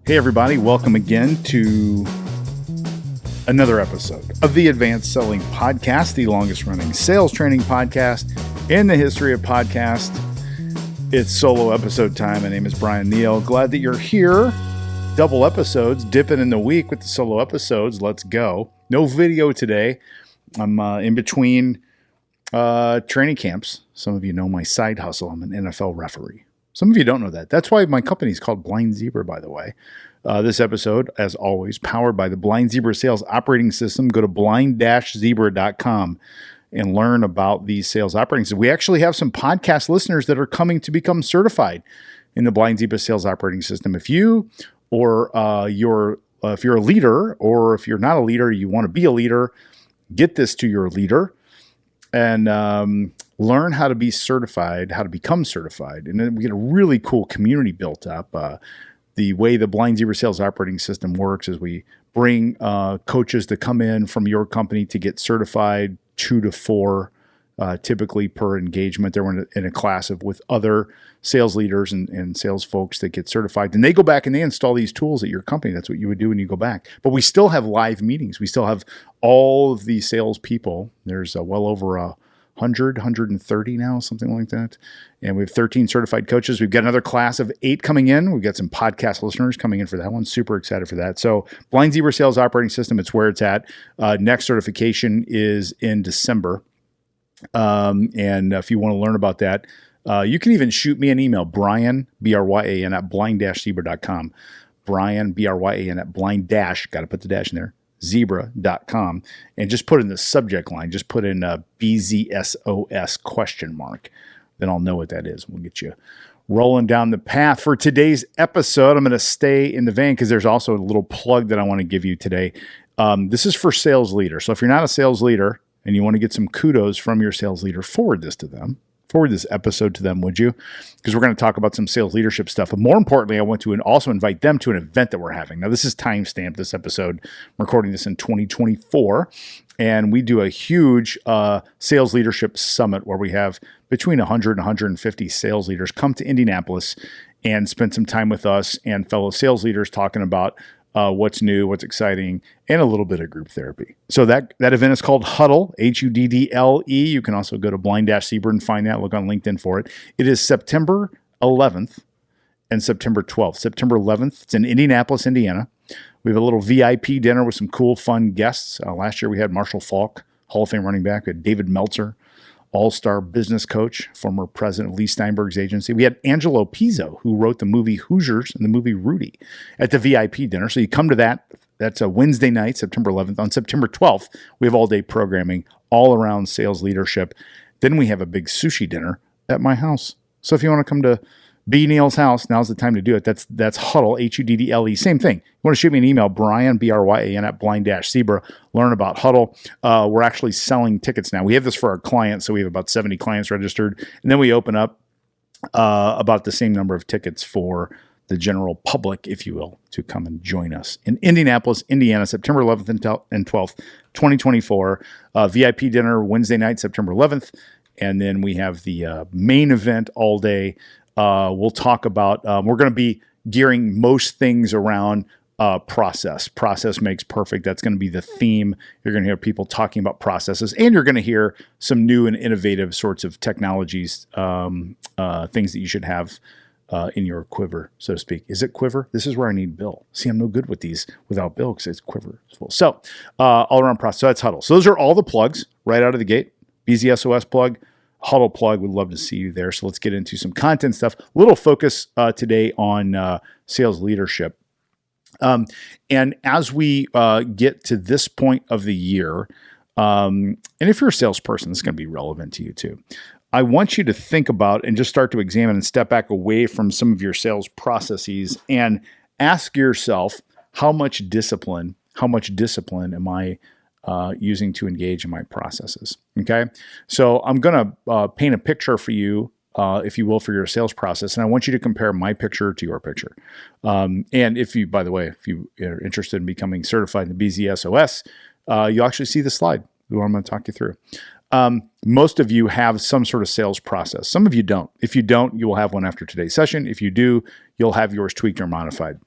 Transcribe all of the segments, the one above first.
Hey everybody, welcome again to another episode of the Advanced Selling Podcast, the longest running sales training podcast in the history of podcasts. It's solo episode time. My name is Brian Neal. Glad that you're here. Double episodes, dipping in the week with the solo episodes. Let's go. No video today. I'm in between training camps. Some of you know my side hustle. I'm an NFL referee. Some of you don't know that. That's why my company is called Blind Zebra, by the way. This episode, as always, powered by the Blind Zebra Sales Operating System. Go to blind-zebra.com and learn about these sales operating systems. We actually have some podcast listeners that are coming to become certified in the Blind Zebra Sales Operating System. If you or if you're a leader, or if you're not a leader, you want to be a leader, get this to your leader and learn how to be certified, how to become certified. And then we get a really cool community built up. The way the Blind Zebra Sales Operating System works is we bring coaches to come in from your company to get certified, 2 to 4 typically per engagement. They're in a class with other sales leaders and sales folks that get certified. And they go back and they install these tools at your company. That's what you would do when you go back. But we still have live meetings. We still have all of the sales people. There's well over 130 now, something like that. And we have 13 certified coaches. We've got another class of 8 coming in. We've got some podcast listeners coming in for that one. Super excited for that. So Blind Zebra Sales Operating System, it's where it's at. Next certification is in December. And if you want to learn about that, you can even shoot me an email, Brian, B-R-Y-A-N, at blind-zebra.com. Brian, B-R-Y-A-N, at blind- got to put the dash in there, zebra.com, and just put in the subject line, just put in BZSOS question mark. Then I'll know what that is. We'll get you rolling down the path. For today's episode, I'm going to stay in the vein because there's also a little plug that I want to give you today. This is for sales leaders. So if you're not a sales leader and you want to get some kudos from your sales leader, forward this to them. Forward this episode to them, would you? Because we're going to talk about some sales leadership stuff. But more importantly, I want to also invite them to an event that we're having. Now, this is timestamped, this episode. I'm recording this in 2024. And we do a huge sales leadership summit where we have between 100 and 150 sales leaders come to Indianapolis and spend some time with us and fellow sales leaders talking about what's new, what's exciting, and a little bit of group therapy. So that event is called Huddle, Huddle. You can also go to Blind-Zebra and find that. Look on LinkedIn for it. It is September 11th and September 12th. September 11th, it's in Indianapolis, Indiana. We have a little VIP dinner with some cool, fun guests. Last year we had Marshall Faulk, Hall of Fame running back. We had David Meltzer, all-star business coach, former president of Lee Steinberg's agency. We had Angelo Pizzo, who wrote the movie Hoosiers and the movie Rudy, at the VIP dinner. So you come to that. That's a Wednesday night, September 11th. On September 12th, we have all-day programming all around sales leadership. Then we have a big sushi dinner at my house. So if you want to come to B. Neal's house, now's the time to do it. That's Huddle, Huddle. Same thing. You want to shoot me an email, Brian, B-R-Y-A-N, at blind-zebra. Learn about Huddle. We're actually selling tickets now. We have this for our clients, so we have about 70 clients registered. And then we open up about the same number of tickets for the general public, if you will, to come and join us in Indianapolis, Indiana, September 11th and 12th, 2024. VIP dinner Wednesday night, September 11th. And then we have the main event all day. We'll talk about, we're going to be gearing most things around process. Process makes perfect. That's going to be the theme. You're going to hear people talking about processes, and you're going to hear some new and innovative sorts of technologies, things that you should have in your quiver, so to speak. Is it quiver? This is where I need Bill. See, I'm no good with these without Bill because it's quiver. So all around process. So that's Huddle. So those are all the plugs right out of the gate. BZSOS plug. Huddle plug. We'd love to see you there. So let's get into some content stuff. A little focus today on sales leadership. And as we get to this point of the year, and if you're a salesperson, this is going to be relevant to you too. I want you to think about and just start to examine and step back away from some of your sales processes and ask yourself, how much discipline am I using to engage in my processes? Okay. So I'm going to paint a picture for you, if you will, for your sales process. And I want you to compare my picture to your picture. And if you, by the way, if you are interested in becoming certified in the BZSOS, you'll actually see the slide what I'm going to talk you through. Most of you have some sort of sales process. Some of you don't. If you don't, you will have one after today's session. If you do, you'll have yours tweaked or modified.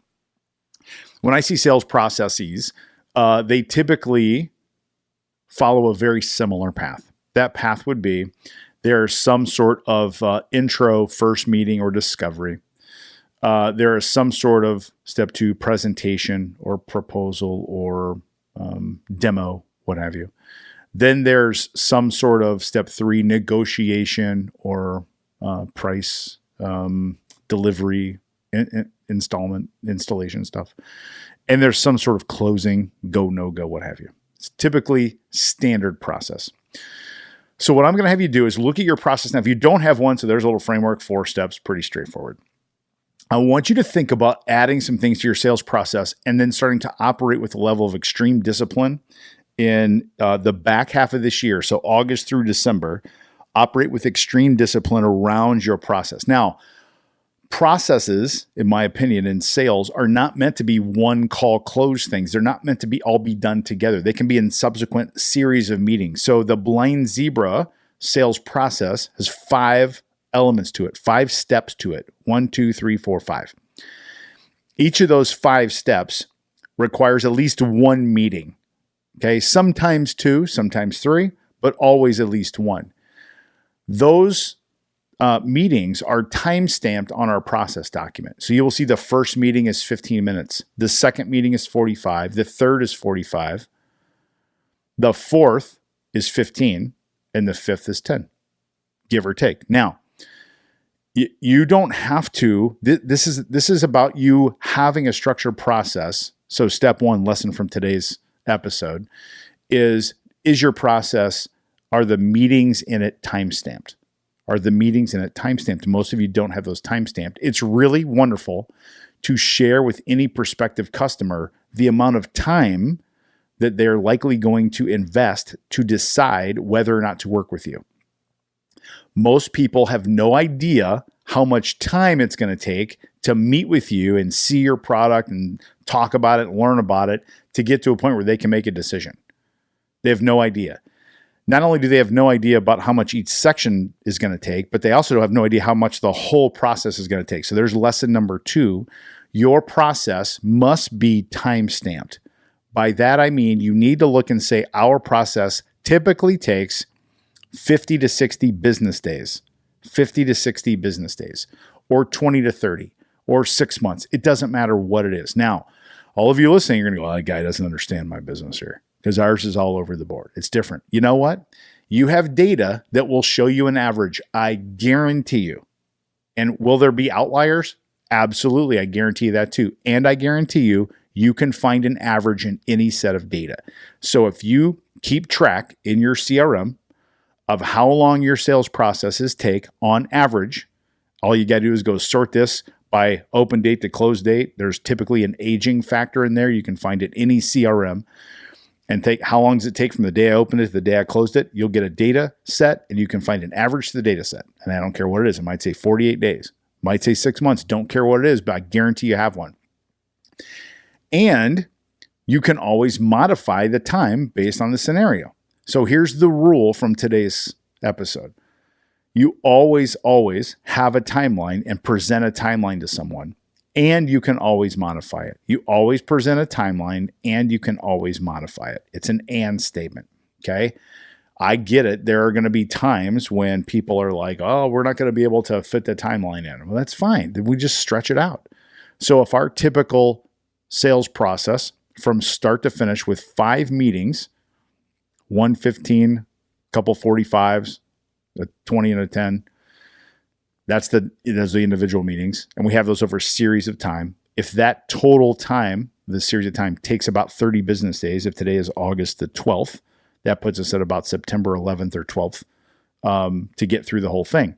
When I see sales processes, they typically follow a very similar path. That path would be there's some sort of intro, first meeting, or discovery. There is some sort of step 2 presentation or proposal or demo, what have you. Then there's some sort of step 3 negotiation or price, delivery, installation stuff. And there's some sort of closing, go, no go, what have you. It's typically standard process. So what I'm going to have you do is look at your process. Now, if you don't have one, so there's a little framework, 4 steps, pretty straightforward. I want you to think about adding some things to your sales process and then starting to operate with a level of extreme discipline in the back half of this year. So August through December, operate with extreme discipline around your process. Now, processes, in my opinion, in sales are not meant to be one call close things. They're not meant to all be done together. They can be in subsequent series of meetings. So the Blind Zebra sales process has 5 elements to it, 5 steps to it. 1, 2, 3, 4, 5. Each of those 5 steps requires at least 1 meeting. Okay, sometimes 2, sometimes 3, but always at least 1. Those meetings are time-stamped on our process document. So you will see the first meeting is 15 minutes. The second meeting is 45. The third is 45. The fourth is 15. And the fifth is 10, give or take. Now, you don't have to, this is about you having a structured process. So step 1, lesson from today's episode is your process, are the meetings in it time-stamped? Are the meetings in it time-stamped? Most of you don't have those time-stamped. It's really wonderful to share with any prospective customer the amount of time that they're likely going to invest to decide whether or not to work with you. Most people have no idea how much time it's going to take to meet with you and see your product and talk about it, learn about it, to get to a point where they can make a decision. They have no idea. Not only do they have no idea about how much each section is going to take, but they also have no idea how much the whole process is going to take. So there's lesson number 2. Your process must be time-stamped. By that, I mean you need to look and say our process typically takes 50 to 60 business days, 50 to 60 business days, or 20 to 30, or 6 months. It doesn't matter what it is. Now, all of you listening, you're going to go, well, that guy doesn't understand my business here, because ours is all over the board. It's different. You know what? You have data that will show you an average. I guarantee you. And will there be outliers? Absolutely. I guarantee you that too. And I guarantee you, you can find an average in any set of data. So if you keep track in your CRM of how long your sales processes take on average, all you got to do is go sort this by open date to close date. There's typically an aging factor in there. You can find it in any CRM. And take how long does it take from the day I opened it to the day I closed it? You'll get a data set and you can find an average to the data set. And I don't care what it is. It might say 48 days. It might say 6 months. Don't care what it is, but I guarantee you have one. And you can always modify the time based on the scenario. So here's the rule from today's episode. You always have a timeline and present a timeline to someone. And you can always modify it. You always present a timeline and you can always modify it. It's an and statement, okay? I get it. There are going to be times when people are like, oh, we're not going to be able to fit the timeline in. Well, that's fine. We just stretch it out. So if our typical sales process from start to finish with 5 meetings, 1 15, couple 45s, a 20 and a 10, that's the individual meetings. And we have those over a series of time. If that total time, the series of time takes about 30 business days, if today is August the 12th, that puts us at about September 11th or 12th to get through the whole thing.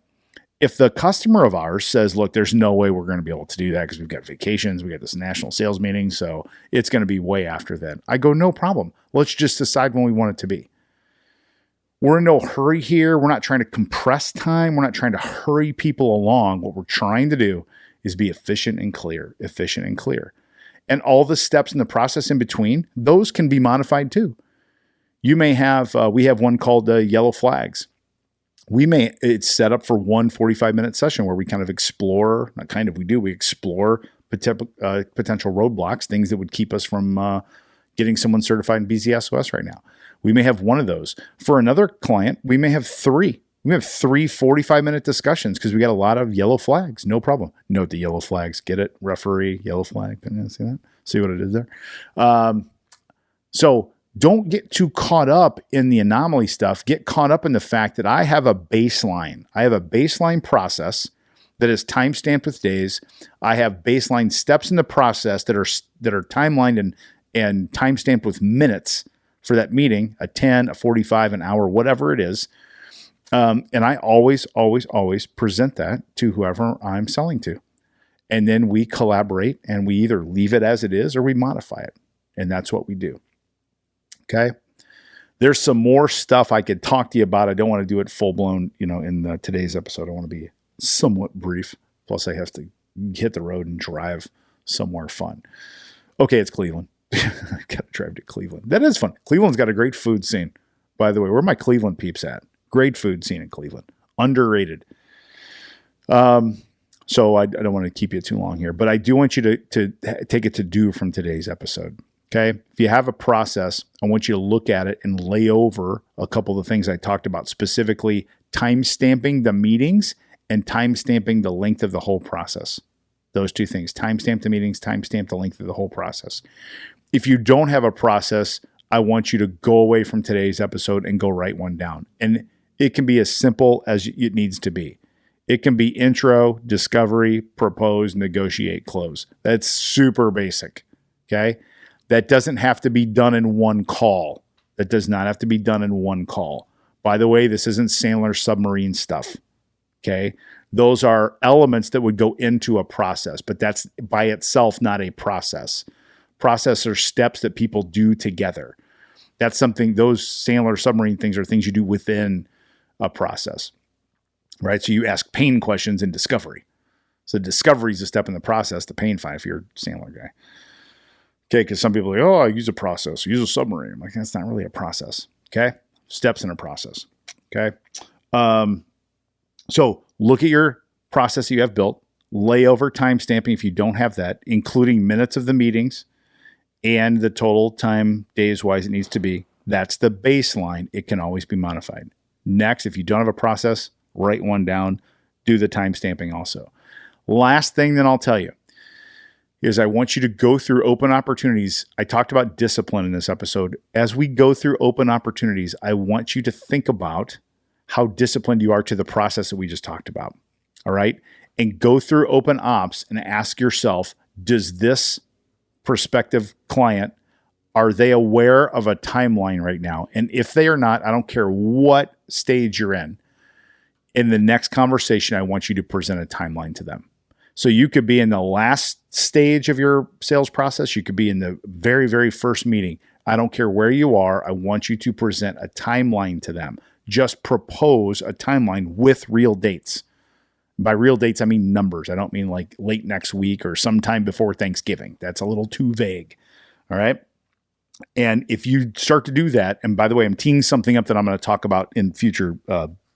If the customer of ours says, look, there's no way we're going to be able to do that because we've got vacations, we got this national sales meeting, so it's going to be way after then. I go, no problem. Let's just decide when we want it to be. We're in no hurry here. We're not trying to compress time. We're not trying to hurry people along. What we're trying to do is be efficient and clear. And all the steps in the process in between, those can be modified too. You may have, we have one called Yellow Flags. It's set up for one 45-minute session where we kind of explore, we explore potential roadblocks, things that would keep us from getting someone certified in BZSOS right now. We may have one of those. For another client, we may have three. We have 3 45-minute discussions because we got a lot of yellow flags. No problem. Note the yellow flags. Get it? Referee, yellow flag. See that? See what it is there? So don't get too caught up in the anomaly stuff. Get caught up in the fact that I have a baseline. I have a baseline process that is time-stamped with days. I have baseline steps in the process that are timelined and time-stamped with minutes for that meeting, a 10, a 45, an hour, whatever it is. And I always present that to whoever I'm selling to. And then we collaborate and we either leave it as it is or we modify it. And that's what we do. Okay. There's some more stuff I could talk to you about. I don't want to do it full blown, in today's episode. I want to be somewhat brief. Plus I have to hit the road and drive somewhere fun. Okay. It's Cleveland. I got to drive to Cleveland. That is fun. Cleveland's got a great food scene. By the way, where are my Cleveland peeps at? Great food scene in Cleveland. Underrated. So I don't want to keep you too long here, but I do want you to take it to do from today's episode. Okay. If you have a process, I want you to look at it and lay over a couple of the things I talked about, specifically time stamping the meetings and time stamping the length of the whole process. Those two things, timestamp the meetings, timestamp the length of the whole process. If you don't have a process, I want you to go away from today's episode and go write one down. And it can be as simple as it needs to be. It can be intro, discovery, propose, negotiate, close. That's super basic. Okay. That doesn't have to be done in one call. That does not have to be done in one call. By the way, this isn't Sandler submarine stuff. Okay. Those are elements that would go into a process, but that's by itself not a process. Process are steps that people do together. That's something, those Sandler submarine things are things you do within a process, right? So you ask pain questions in discovery. So discovery is a step in the process, the pain find if you're a Sandler guy. Okay, because some people are like, I use a process, use a submarine. I'm like, that's not really a process. Okay, steps in a process. Okay, so look at your process you have built, lay over time stamping if you don't have that, including minutes of the meetings and the total time days wise it needs to be. That's the baseline. It can always be modified. Next, if you don't have a process, write one down, do the time stamping also. Last thing that I'll tell you is I want you to go through open opportunities. I talked about discipline in this episode. As we go through open opportunities, I want you to think about how disciplined you are to the process that we just talked about. All right. And go through open ops and ask yourself, does this prospective client, are they aware of a timeline right now? And if they are not, I don't care what stage you're in the next conversation, I want you to present a timeline to them. So you could be in the last stage of your sales process. You could be in the very, very first meeting. I don't care where you are. I want you to present a timeline to them. Just propose a timeline with real dates. By real dates, I mean numbers. I don't mean like late next week or sometime before Thanksgiving. That's a little too vague. All right. And if you start to do that, and by the way, I'm teeing something up that I'm going to talk about in future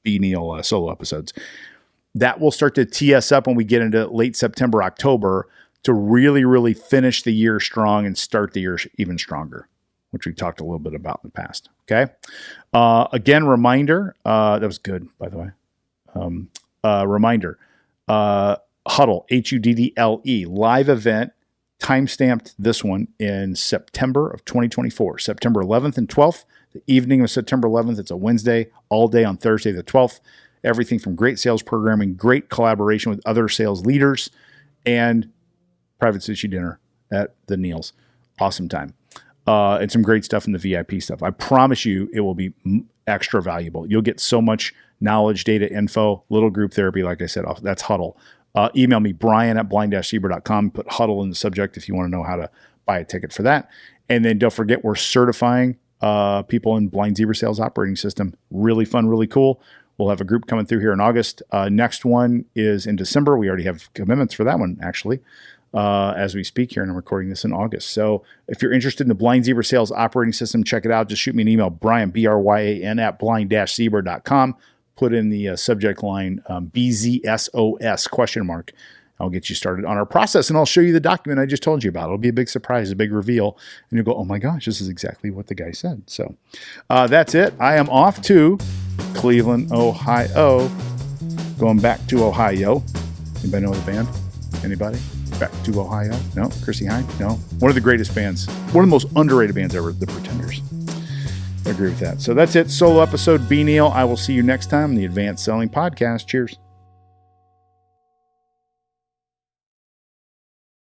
B. Neal solo episodes. That will start to tee us up when we get into late September, October to really, really finish the year strong and start the year even stronger, which we talked a little bit about in the past. Okay. Again, reminder, that was good, by the way. Reminder, Huddle, HUDDLE, live event, time-stamped this one in September of 2024, September 11th and 12th, the evening of September 11th. It's a Wednesday, all day on Thursday the 12th. Everything from great sales programming, great collaboration with other sales leaders, and private sushi dinner at the Neal's. Awesome time. And some great stuff in the VIP stuff. I promise you it will be extra valuable. You'll get so much knowledge, data, info, little group therapy. Like I said, that's Huddle. Email me, brian@blind-zebra.com. Put Huddle in the subject if you want to know how to buy a ticket for that. And then don't forget, we're certifying people in Blind Zebra Sales Operating System. Really fun, really cool. We'll have a group coming through here in August. Next one is in December. We already have commitments for that one, actually, as we speak here, and I'm recording this in August. So if you're interested in the Blind Zebra Sales Operating System, check it out. Just shoot me an email, Brian, B-R-Y-A-N, @blind-zebra.com. Put in the subject line BZSOS ? I'll get you started on our process, and I'll show you the document I just told you about. It'll be a big surprise, a big reveal, and you'll go, oh my gosh, this is exactly what the guy said. So that's it. I am off to Cleveland, Ohio. Going back to Ohio. Anybody know the band? Anybody? Back to Ohio? No? Chrissie Hynde? No? One of the greatest bands. One of the most underrated bands ever, The Pretenders. I agree with that. So that's it. Solo episode. Be Neil. I will see you next time on the Advanced Selling Podcast. Cheers.